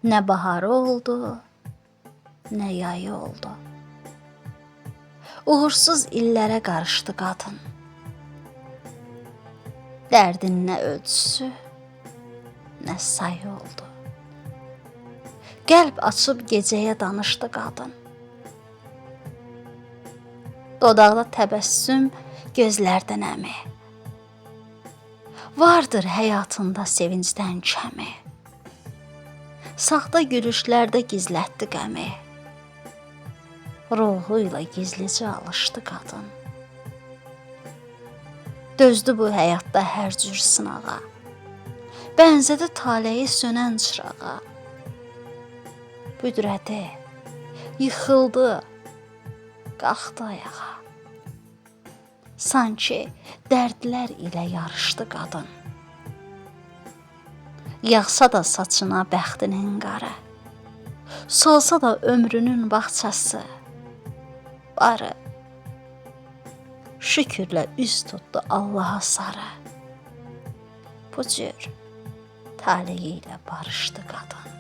Nə baharı oldu, nə yayı oldu. Uğursuz illərə qarışdı qadın. Dərdin nə ölçüsü, nə sayı oldu. Qəlb açıb gecəyə danışdı qadın. Dodaqda təbəssüm, gözlərdə nəmi. Vardır həyatında sevincdən kəmi. Saxta gülüşlərdə gizlətdi qəmi. Ruhuyla gizlicə alışdı qadın. Dözdü bu həyatda hər cür sınağa. Bənzədi taleyi sönən çırağa. Büdrədi, yıxıldı, qalxdı ayağa. Sanki dərdlər ilə yarışdı qadın. Yağsa da saçına bəxtinin qarı, solsa da ömrünün bağçası, barı şükürlə üz tutdu Allaha sarı. Bu cür taleyi ilə barışdı qadın.